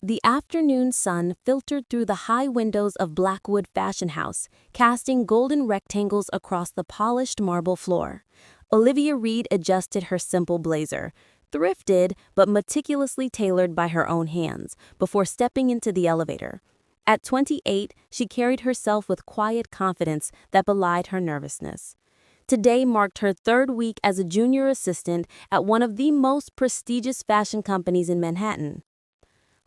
The afternoon sun filtered through the high windows of Blackwood Fashion House, casting golden rectangles across the polished marble floor. Olivia Reed adjusted her simple blazer, thrifted but meticulously tailored by her own hands, before stepping into the elevator. At 28, she carried herself with quiet confidence that belied her nervousness. Today marked her third week as a junior assistant at one of the most prestigious fashion companies in Manhattan.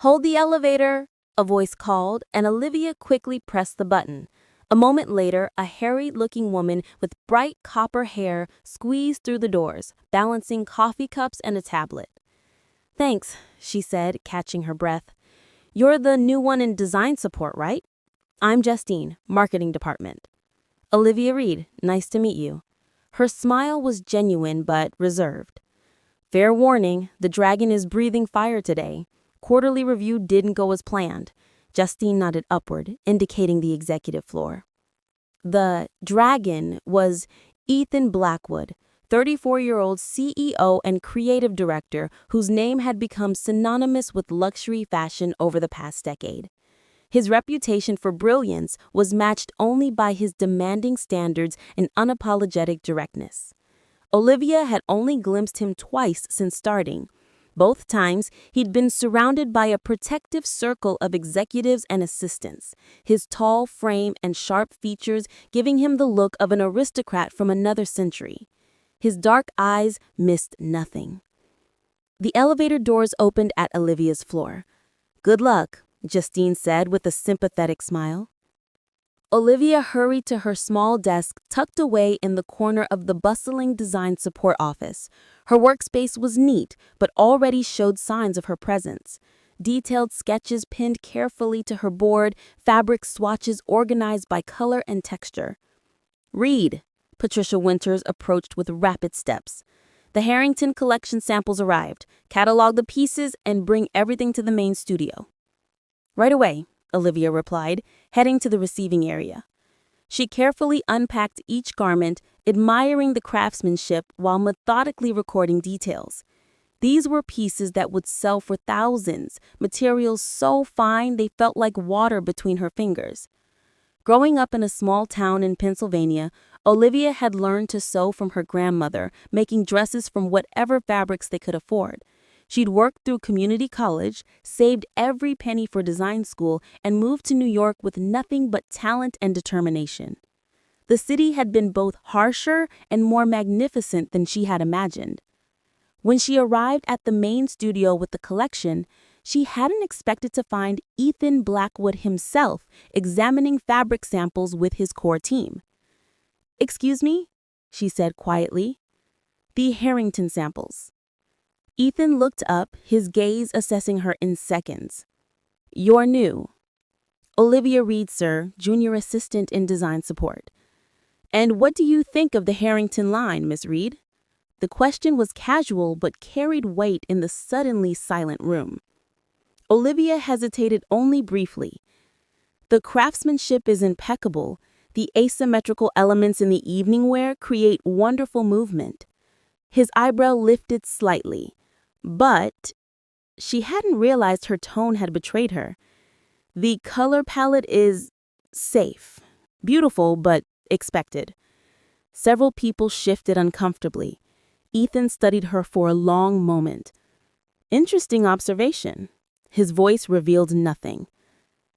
"Hold the elevator," a voice called, and Olivia quickly pressed the button. A moment later, a harried-looking woman with bright copper hair squeezed through the doors, balancing coffee cups and a tablet. "Thanks," she said, catching her breath. "You're the new one in design support, right?" "I'm Justine, marketing department." "Olivia Reed, nice to meet you." Her smile was genuine but reserved. "Fair warning, the dragon is breathing fire today. Quarterly review didn't go as planned." Justine nodded upward, indicating the executive floor. The dragon was Ethan Blackwood, 34-year-old CEO and creative director whose name had become synonymous with luxury fashion over the past decade. His reputation for brilliance was matched only by his demanding standards and unapologetic directness. Olivia had only glimpsed him twice since starting. Both times, he'd been surrounded by a protective circle of executives and assistants, his tall frame and sharp features giving him the look of an aristocrat from another century. His dark eyes missed nothing. The elevator doors opened at Olivia's floor. "Good luck," Justine said with a sympathetic smile. Olivia hurried to her small desk tucked away in the corner of the bustling design support office. Her workspace was neat, but already showed signs of her presence. Detailed sketches pinned carefully to her board, fabric swatches organized by color and texture. "Read," Patricia Winters approached with rapid steps. "The Harrington collection samples arrived. Catalog the pieces and bring everything to the main studio." "Right away," Olivia replied, heading to the receiving area. She carefully unpacked each garment, admiring the craftsmanship while methodically recording details. These were pieces that would sell for thousands, materials so fine they felt like water between her fingers. Growing up in a small town in Pennsylvania, Olivia had learned to sew from her grandmother, making dresses from whatever fabrics they could afford. She'd worked through community college, saved every penny for design school, and moved to New York with nothing but talent and determination. The city had been both harsher and more magnificent than she had imagined. When she arrived at the main studio with the collection, she hadn't expected to find Ethan Blackwood himself examining fabric samples with his core team. "Excuse me?" she said quietly. "The Harrington samples." Ethan looked up, his gaze assessing her in seconds. "You're new." "Olivia Reed, sir, junior assistant in design support." "And what do you think of the Harrington line, Miss Reed?" The question was casual but carried weight in the suddenly silent room. Olivia hesitated only briefly. "The craftsmanship is impeccable. The asymmetrical elements in the evening wear create wonderful movement." His eyebrow lifted slightly. But she hadn't realized her tone had betrayed her. "The color palette is safe. Beautiful, but expected." Several people shifted uncomfortably. Ethan studied her for a long moment. "Interesting observation." His voice revealed nothing.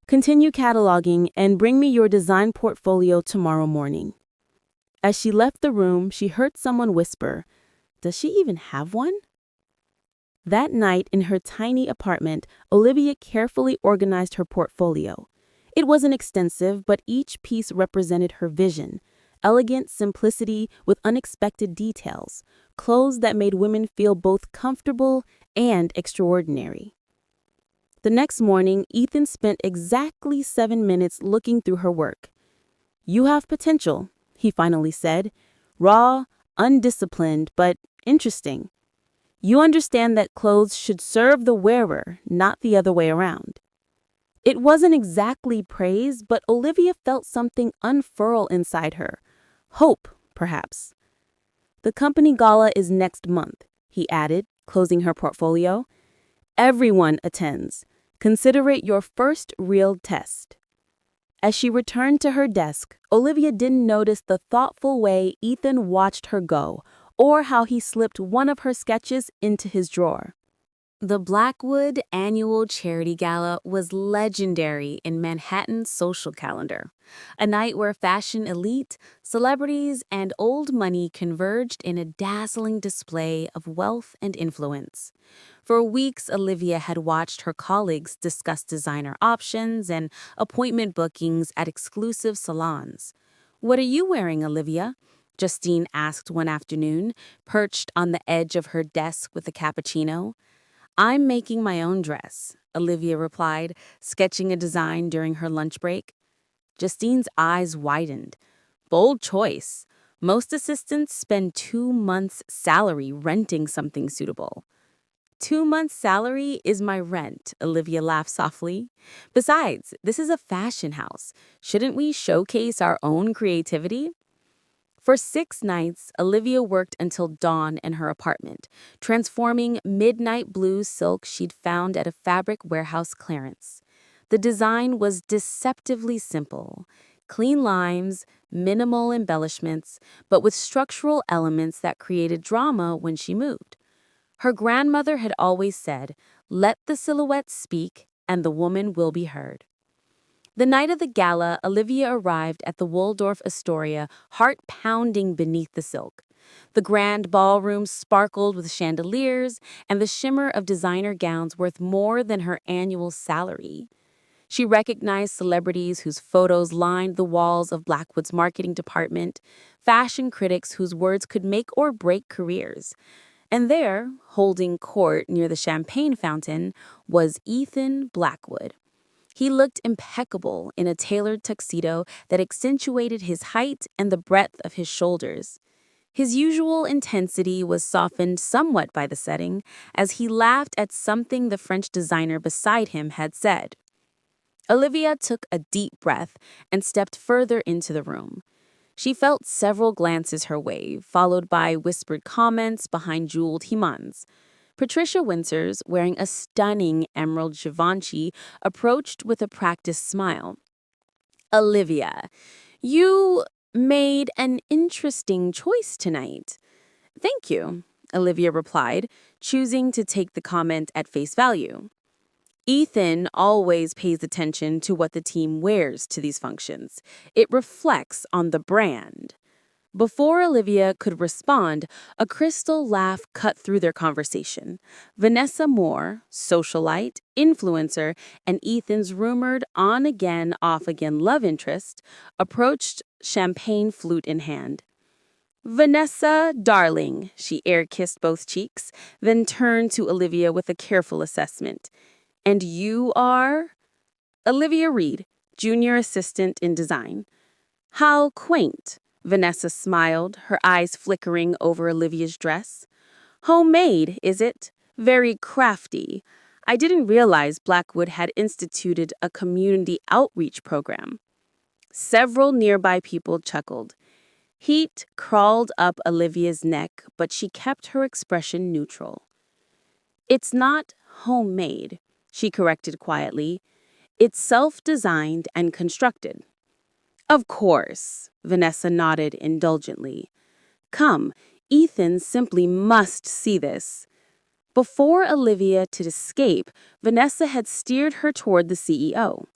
"Continue cataloging and bring me your design portfolio tomorrow morning." As she left the room, she heard someone whisper, "Does she even have one?" That night, in her tiny apartment, Olivia carefully organized her portfolio. It wasn't extensive, but each piece represented her vision. Elegant simplicity with unexpected details. Clothes that made women feel both comfortable and extraordinary. The next morning, Ethan spent exactly 7 minutes looking through her work. "You have potential," he finally said. "Raw, undisciplined, but interesting. You understand that clothes should serve the wearer, not the other way around." It wasn't exactly praise, but Olivia felt something unfurl inside her. Hope, perhaps. "The company gala is next month," he added, closing her portfolio. "Everyone attends. Consider it your first real test. As she returned to her desk, Olivia didn't notice the thoughtful way Ethan watched her go, or how he slipped one of her sketches into his drawer. The Blackwood Annual Charity Gala was legendary in Manhattan's social calendar, a night where fashion elite, celebrities, and old money converged in a dazzling display of wealth and influence. For weeks, Olivia had watched her colleagues discuss designer options and appointment bookings at exclusive salons. "What are you wearing, Olivia?" Justine asked one afternoon, perched on the edge of her desk with a cappuccino. "I'm making my own dress," Olivia replied, sketching a design during her lunch break. Justine's eyes widened. Bold choice. Most assistants spend 2 months' salary renting something suitable. 2 months' salary is my rent, Olivia laughed softly. Besides, this is a fashion house. Shouldn't we showcase our own creativity? For 6 nights, Olivia worked until dawn in her apartment, transforming midnight blue silk she'd found at a fabric warehouse clearance. The design was deceptively simple. Clean lines, minimal embellishments, but with structural elements that created drama when she moved. Her grandmother had always said, "Let the silhouette speak, and the woman will be heard." The night of the gala, Olivia arrived at the Waldorf Astoria, heart pounding beneath the silk. The grand ballroom sparkled with chandeliers and the shimmer of designer gowns worth more than her annual salary. She recognized celebrities whose photos lined the walls of Blackwood's marketing department, fashion critics whose words could make or break careers. And there, holding court near the champagne fountain, was Ethan Blackwood. He looked impeccable in a tailored tuxedo that accentuated his height and the breadth of his shoulders. His usual intensity was softened somewhat by the setting as he laughed at something the French designer beside him had said. Olivia took a deep breath and stepped further into the room. She felt several glances her way, followed by whispered comments behind jeweled himans. Patricia Winters, wearing a stunning emerald Givenchy, approached with a practiced smile. "Olivia, you made an interesting choice tonight." "Thank you," Olivia replied, choosing to take the comment at face value. Ethan always pays attention to what the team wears to these functions. It reflects on the brand. Before Olivia could respond, a crystal laugh cut through their conversation. Vanessa Moore, socialite, influencer, and Ethan's rumored on-again, off-again love interest, approached, champagne flute in hand. "Vanessa, darling," she air-kissed both cheeks, then turned to Olivia with a careful assessment. "And you are?" "Olivia Reed, junior assistant in design." "How quaint." Vanessa smiled, her eyes flickering over Olivia's dress. "Homemade, is it? Very crafty. I didn't realize Blackwood had instituted a community outreach program." Several nearby people chuckled. Heat crawled up Olivia's neck, but she kept her expression neutral. "It's not homemade," she corrected quietly. "It's self-designed and constructed." "Of course," Vanessa nodded indulgently. "Come, Ethan simply must see this." Before Olivia could escape, Vanessa had steered her toward the CEO.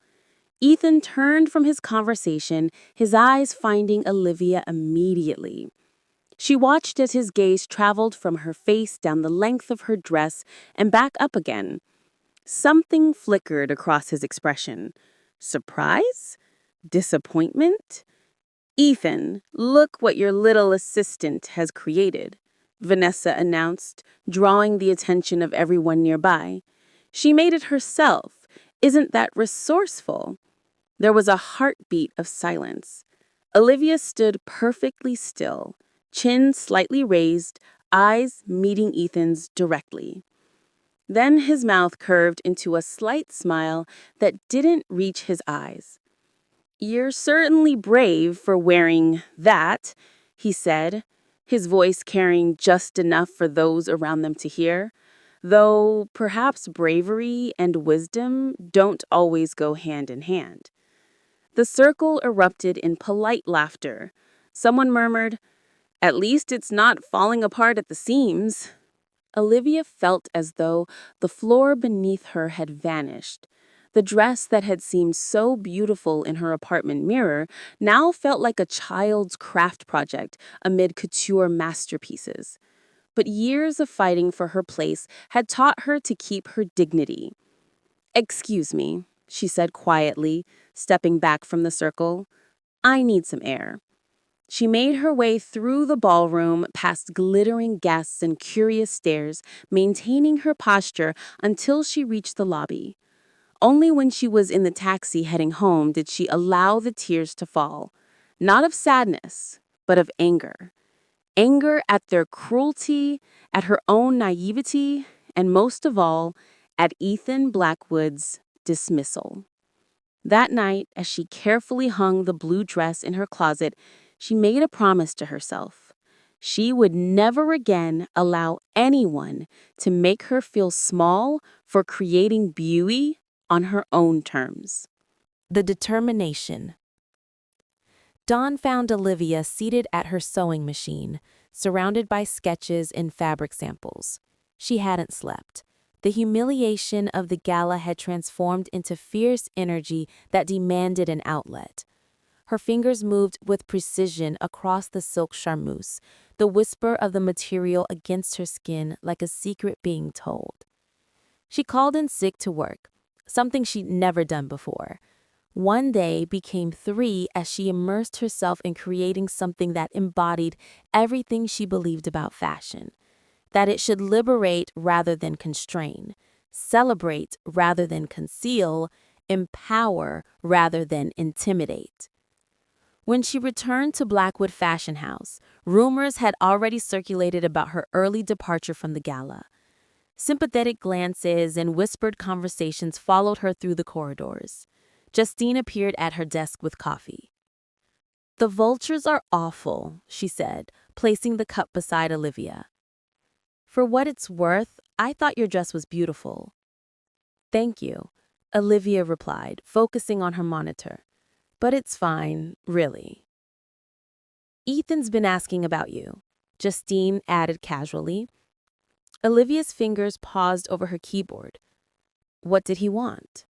Ethan turned from his conversation, his eyes finding Olivia immediately. She watched as his gaze traveled from her face down the length of her dress and back up again. Something flickered across his expression. Surprise? Disappointment? "Ethan, look what your little assistant has created," Vanessa announced, drawing the attention of everyone nearby. "She made it herself. Isn't that resourceful?" There was a heartbeat of silence. Olivia stood perfectly still, chin slightly raised, eyes meeting Ethan's directly. Then his mouth curved into a slight smile that didn't reach his eyes. "You're certainly brave for wearing that," he said, his voice carrying just enough for those around them to hear. though perhaps bravery and wisdom don't always go hand in hand. The circle erupted in polite laughter. Someone murmured, "At least it's not falling apart at the seams." Olivia felt as though the floor beneath her had vanished. The dress that had seemed so beautiful in her apartment mirror now felt like a child's craft project amid couture masterpieces. But years of fighting for her place had taught her to keep her dignity. "Excuse me," she said quietly, stepping back from the circle. "I need some air." She made her way through the ballroom, past glittering guests and curious stares, maintaining her posture until she reached the lobby. Only when she was in the taxi heading home did she allow the tears to fall. Not of sadness, but of anger. Anger at their cruelty, at her own naivety, and most of all, at Ethan Blackwood's dismissal. That night, as she carefully hung the blue dress in her closet, she made a promise to herself. She would never again allow anyone to make her feel small for creating beauty on her own terms. The determination. Dawn found Olivia seated at her sewing machine, surrounded by sketches and fabric samples. She hadn't slept. The humiliation of the gala had transformed into fierce energy that demanded an outlet. Her fingers moved with precision across the silk charmeuse, the whisper of the material against her skin like a secret being told. She called in sick to work, something she'd never done before. One day became three as she immersed herself in creating something that embodied everything she believed about fashion. That it should liberate rather than constrain, celebrate rather than conceal, empower rather than intimidate. When she returned to Blackwood Fashion House, rumors had already circulated about her early departure from the gala. Sympathetic glances and whispered conversations followed her through the corridors. Justine appeared at her desk with coffee. "The vultures are awful," she said, placing the cup beside Olivia. "For what it's worth, I thought your dress was beautiful." "Thank you," Olivia replied, focusing on her monitor. "But it's fine, really." "Ethan's been asking about you," Justine added casually. Olivia's fingers paused over her keyboard. "What did he want?"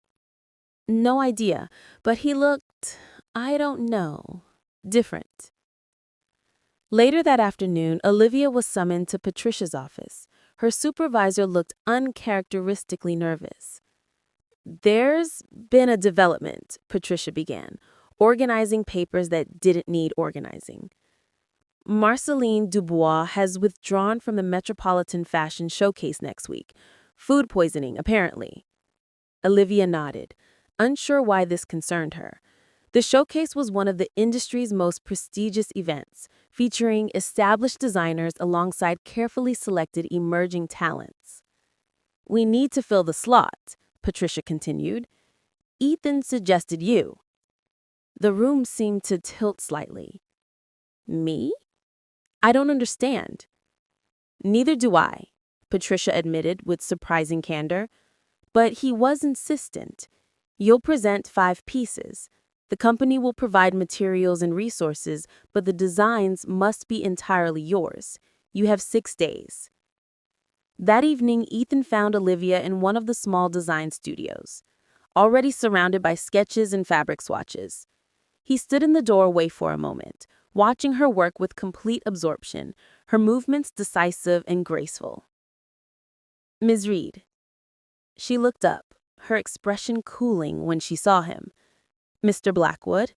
"No idea, but he looked, I don't know, different." Later that afternoon, Olivia was summoned to Patricia's office. Her supervisor looked uncharacteristically nervous. "There's been a development," Patricia began, organizing papers that didn't need organizing. "Marceline Dubois has withdrawn from the Metropolitan Fashion Showcase next week. Food poisoning, apparently." Olivia nodded, unsure why this concerned her. The showcase was one of the industry's most prestigious events, featuring established designers alongside carefully selected emerging talents. "We need to fill the slot," Patricia continued. "Ethan suggested you." The room seemed to tilt slightly. "Me? I don't understand." "Neither do I," Patricia admitted with surprising candor. "But he was insistent. You'll present 5 pieces. The company will provide materials and resources, but the designs must be entirely yours. You have 6 days." That evening, Ethan found Olivia in one of the small design studios, already surrounded by sketches and fabric swatches. He stood in the doorway for a moment, watching her work with complete absorption, her movements decisive and graceful. "Ms. Reed." She looked up, her expression cooling when she saw him. "Mr. Blackwood?"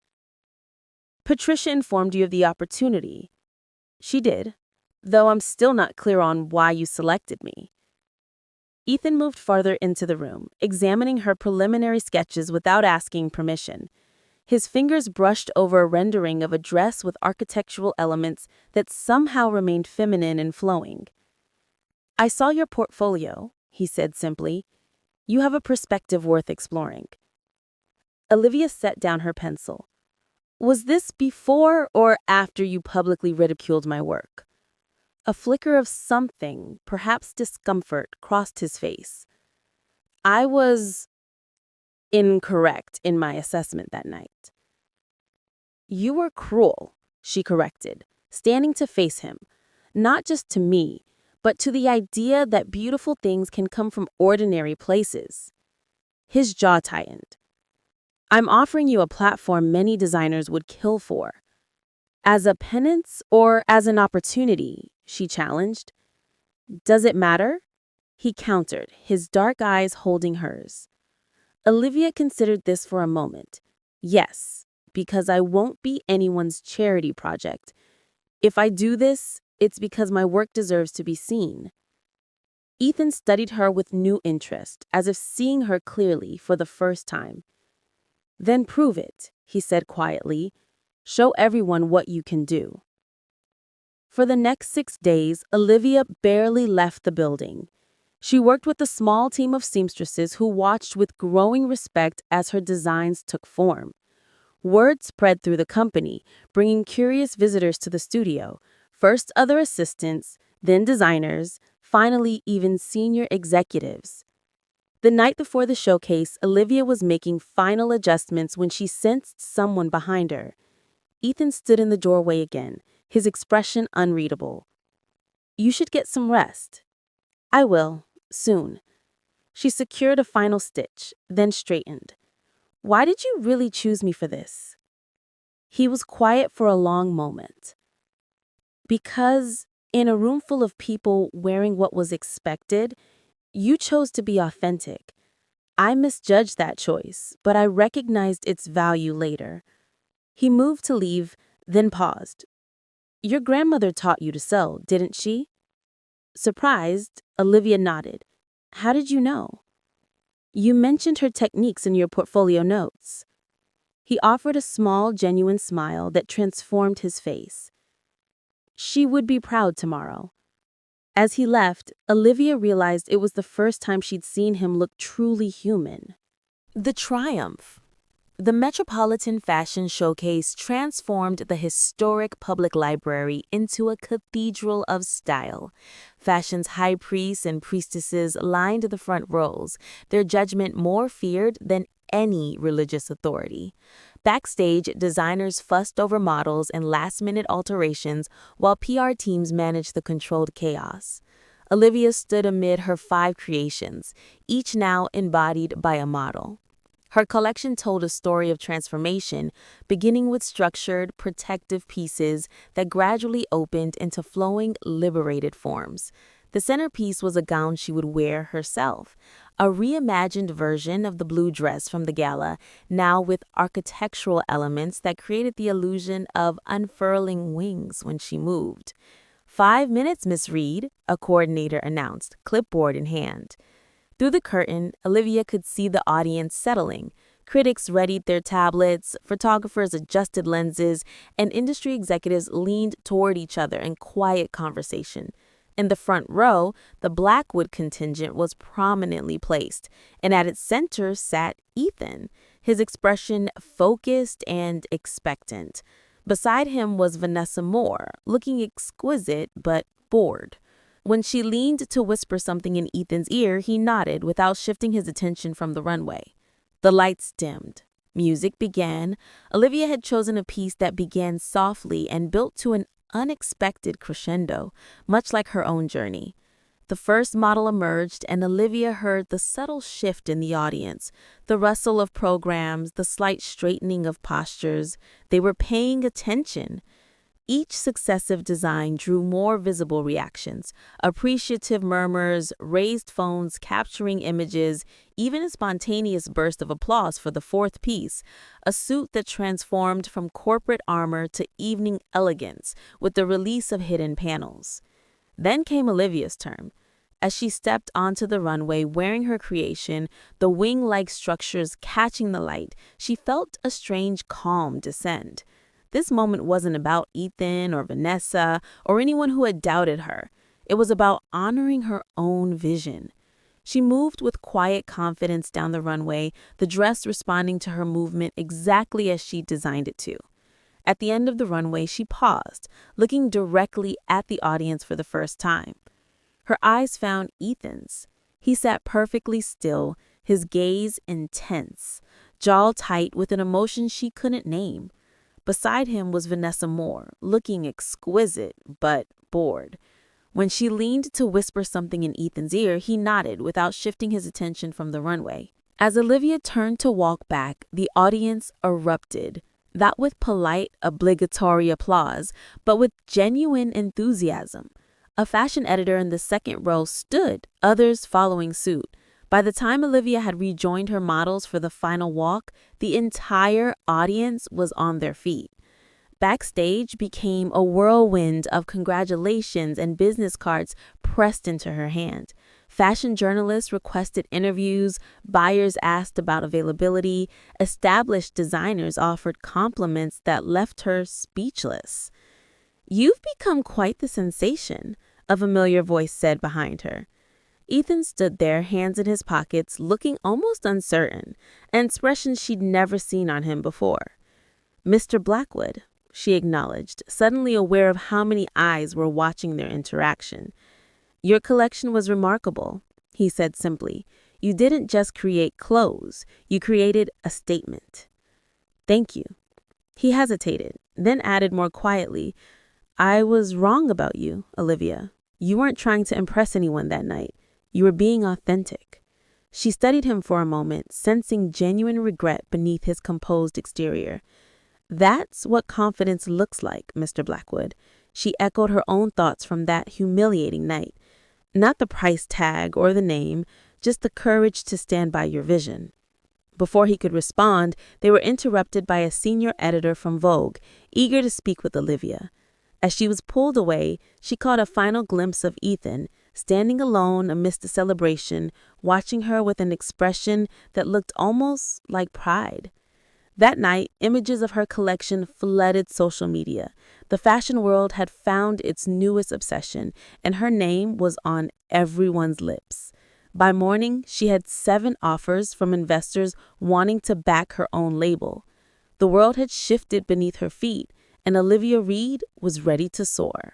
"Patricia informed you of the opportunity." "She did, though I'm still not clear on why you selected me." Ethan moved farther into the room, examining her preliminary sketches without asking permission. His fingers brushed over a rendering of a dress with architectural elements that somehow remained feminine and flowing. "I saw your portfolio," he said simply. "You have a perspective worth exploring." Olivia set down her pencil. "Was this before or after you publicly ridiculed my work?" A flicker of something, perhaps discomfort, crossed his face. I was incorrect in my assessment that night. You were cruel, she corrected, standing to face him, not just to me, but to the idea that beautiful things can come from ordinary places. His jaw tightened. I'm offering you a platform many designers would kill for. As a penance or as an opportunity, she challenged. Does it matter? He countered, his dark eyes holding hers. Olivia considered this for a moment. Yes, because I won't be anyone's charity project. If I do this, it's because my work deserves to be seen. Ethan studied her with new interest, as if seeing her clearly for the first time. Then prove it, he said quietly. Show everyone what you can do. For the next 6 days, Olivia barely left the building. She worked with a small team of seamstresses who watched with growing respect as her designs took form. Word spread through the company, bringing curious visitors to the studio, first other assistants, then designers, finally even senior executives. The night before the showcase, Olivia was making final adjustments when she sensed someone behind her. Ethan stood in the doorway again, his expression unreadable. You should get some rest. I will, soon. She secured a final stitch, then straightened. Why did you really choose me for this? He was quiet for a long moment. Because, in a room full of people wearing what was expected, you chose to be authentic. I misjudged that choice, but I recognized its value later. He moved to leave, then paused. Your grandmother taught you to sew, didn't she? Surprised, Olivia nodded. How did you know? You mentioned her techniques in your portfolio notes. He offered a small, genuine smile that transformed his face. She would be proud tomorrow. As he left, Olivia realized it was the first time she'd seen him look truly human. The triumph. The Metropolitan Fashion Showcase transformed the historic public library into a cathedral of style. Fashion's high priests and priestesses lined the front rows, their judgment more feared than any religious authority. Backstage, designers fussed over models and last-minute alterations while PR teams managed the controlled chaos. Olivia stood amid her 5 creations, each now embodied by a model. Her collection told a story of transformation, beginning with structured, protective pieces that gradually opened into flowing, liberated forms. The centerpiece was a gown she would wear herself, a reimagined version of the blue dress from the gala, now with architectural elements that created the illusion of unfurling wings when she moved. 5 minutes, Miss Reed, a coordinator announced, clipboard in hand. Through the curtain, Olivia could see the audience settling. Critics readied their tablets, photographers adjusted lenses, and industry executives leaned toward each other in quiet conversation. In the front row, the Blackwood contingent was prominently placed, and at its center sat Ethan, his expression focused and expectant. Beside him was Vanessa Moore, looking exquisite but bored. When she leaned to whisper something in Ethan's ear, he nodded without shifting his attention from the runway. The lights dimmed. Music began. Olivia had chosen a piece that began softly and built to an unexpected crescendo, much like her own journey. The first model emerged, and Olivia heard the subtle shift in the audience, the rustle of programs, the slight straightening of postures. They were paying attention. Each successive design drew more visible reactions, appreciative murmurs, raised phones capturing images, even a spontaneous burst of applause for the 4th piece, a suit that transformed from corporate armor to evening elegance with the release of hidden panels. Then came Olivia's turn. As she stepped onto the runway wearing her creation, the wing-like structures catching the light, she felt a strange calm descend. This moment wasn't about Ethan or Vanessa or anyone who had doubted her. It was about honoring her own vision. She moved with quiet confidence down the runway, the dress responding to her movement exactly as she designed it to. At the end of the runway, she paused, looking directly at the audience for the first time. Her eyes found Ethan's. He sat perfectly still, his gaze intense, jaw tight with an emotion she couldn't name. Beside him was Vanessa Moore, looking exquisite but bored. When she leaned to whisper something in Ethan's ear, he nodded without shifting his attention from the runway. As Olivia turned to walk back, the audience erupted, not with polite, obligatory applause, but with genuine enthusiasm. A fashion editor in the second row stood, others following suit. By the time Olivia had rejoined her models for the final walk, the entire audience was on their feet. Backstage became a whirlwind of congratulations and business cards pressed into her hand. Fashion journalists requested interviews, buyers asked about availability, established designers offered compliments that left her speechless. "You've become quite the sensation," a familiar voice said behind her. Ethan stood there, hands in his pockets, looking almost uncertain, an expression she'd never seen on him before. "Mr. Blackwood," she acknowledged, suddenly aware of how many eyes were watching their interaction. "Your collection was remarkable," he said simply. "You didn't just create clothes, you created a statement." "Thank you." He hesitated, then added more quietly, "I was wrong about you, Olivia. You weren't trying to impress anyone that night. You were being authentic." She studied him for a moment, sensing genuine regret beneath his composed exterior. "That's what confidence looks like, Mr. Blackwood." She echoed her own thoughts from that humiliating night. Not the price tag or the name, just the courage to stand by your vision. Before he could respond, they were interrupted by a senior editor from Vogue, eager to speak with Olivia. As she was pulled away, she caught a final glimpse of Ethan, standing alone amidst the celebration, watching her with an expression that looked almost like pride. That night, images of her collection flooded social media. The fashion world had found its newest obsession, and her name was on everyone's lips. By morning, she had 7 offers from investors wanting to back her own label. The world had shifted beneath her feet, and Olivia Reed was ready to soar.